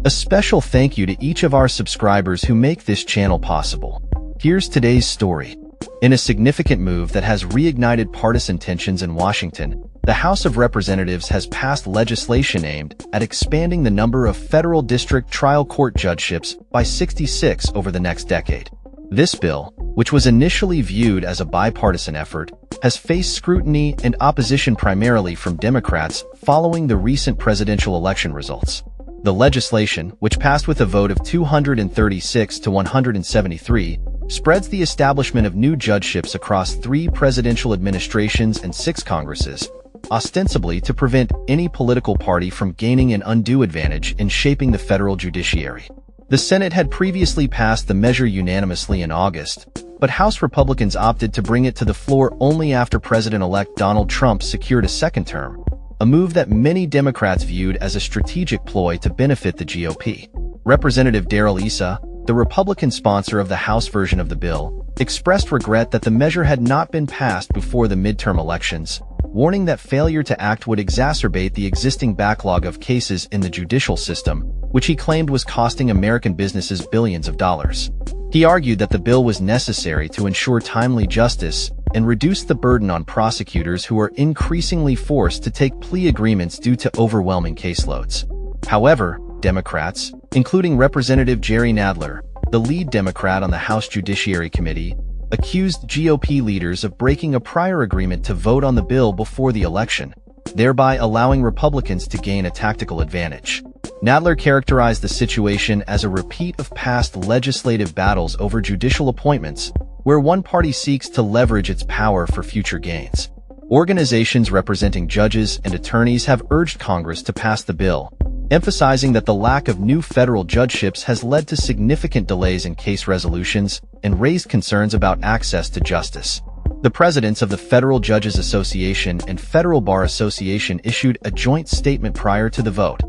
A special thank you to each of our subscribers who make this channel possible. Here's today's story. In a significant move that has reignited partisan tensions in Washington, the House of Representatives has passed legislation aimed at expanding the number of federal district trial court judgeships by 66 over the next decade. This bill, which was initially viewed as a bipartisan effort, has faced scrutiny and opposition primarily from Democrats following the recent presidential election results. The legislation, which passed with a vote of 236 to 173, spreads the establishment of new judgeships across 3 presidential administrations and 6 Congresses, ostensibly to prevent any political party from gaining an undue advantage in shaping the federal judiciary. The Senate had previously passed the measure unanimously in August, but House Republicans opted to bring it to the floor only after President-elect Donald Trump secured a second term, a move that many Democrats viewed as a strategic ploy to benefit the GOP. Representative Darrell Issa, the Republican sponsor of the House version of the bill, expressed regret that the measure had not been passed before the midterm elections, warning that failure to act would exacerbate the existing backlog of cases in the judicial system, which he claimed was costing American businesses billions of dollars. He argued that the bill was necessary to ensure timely justice and reduce the burden on prosecutors who are increasingly forced to take plea agreements due to overwhelming caseloads. However, Democrats, including Representative Jerry Nadler, the lead Democrat on the House Judiciary Committee, accused GOP leaders of breaking a prior agreement to vote on the bill before the election, thereby allowing Republicans to gain a tactical advantage. Nadler characterized the situation as a repeat of past legislative battles over judicial appointments, where one party seeks to leverage its power for future gains. Organizations representing judges and attorneys have urged Congress to pass the bill, emphasizing that the lack of new federal judgeships has led to significant delays in case resolutions and raised concerns about access to justice. The presidents of the Federal Judges Association and Federal Bar Association issued a joint statement prior to the vote,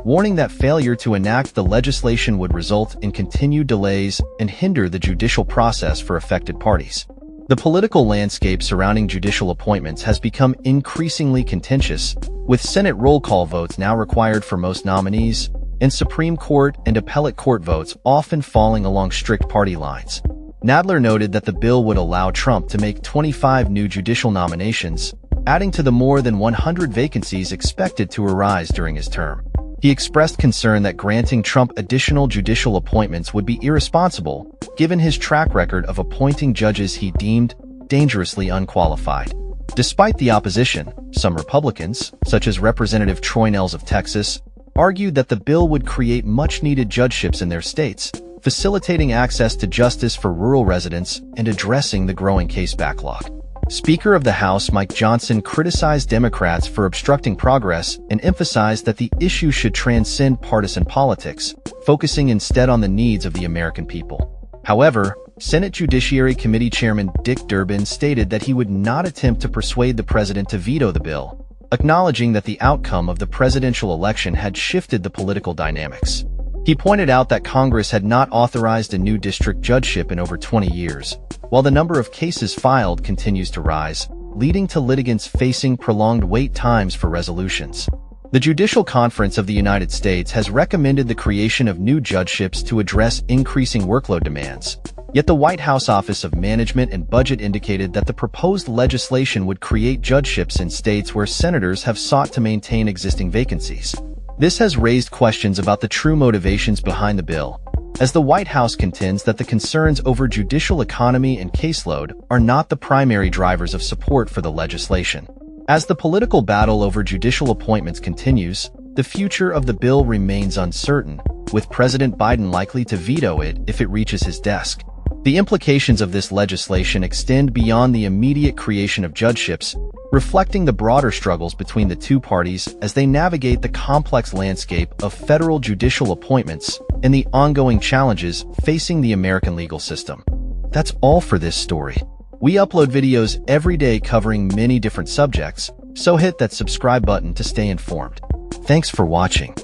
warning that failure to enact the legislation would result in continued delays and hinder the judicial process for affected parties. The political landscape surrounding judicial appointments has become increasingly contentious, with Senate roll call votes now required for most nominees, and Supreme Court and appellate court votes often falling along strict party lines. Nadler noted that the bill would allow Trump to make 25 new judicial nominations, adding to the more than 100 vacancies expected to arise during his term. He expressed concern that granting Trump additional judicial appointments would be irresponsible, given his track record of appointing judges he deemed dangerously unqualified. Despite the opposition, some Republicans, such as Representative Troy Nehls of Texas, argued that the bill would create much-needed judgeships in their states, facilitating access to justice for rural residents and addressing the growing case backlog. Speaker of the House Mike Johnson criticized Democrats for obstructing progress and emphasized that the issue should transcend partisan politics, focusing instead on the needs of the American people. However, Senate Judiciary Committee Chairman Dick Durbin stated that he would not attempt to persuade the president to veto the bill, acknowledging that the outcome of the presidential election had shifted the political dynamics. He pointed out that Congress had not authorized a new district judgeship in over 20 years, while the number of cases filed continues to rise, leading to litigants facing prolonged wait times for resolutions. The Judicial Conference of the United States has recommended the creation of new judgeships to address increasing workload demands, yet the White House Office of Management and Budget indicated that the proposed legislation would create judgeships in states where senators have sought to maintain existing vacancies. This has raised questions about the true motivations behind the bill, as the White House contends that the concerns over judicial economy and caseload are not the primary drivers of support for the legislation. As the political battle over judicial appointments continues, the future of the bill remains uncertain, with President Biden likely to veto it if it reaches his desk. The implications of this legislation extend beyond the immediate creation of judgeships, reflecting the broader struggles between the two parties as they navigate the complex landscape of federal judicial appointments and the ongoing challenges facing the American legal system. That's all for this story. We upload videos every day covering many different subjects, so hit that subscribe button to stay informed. Thanks for watching.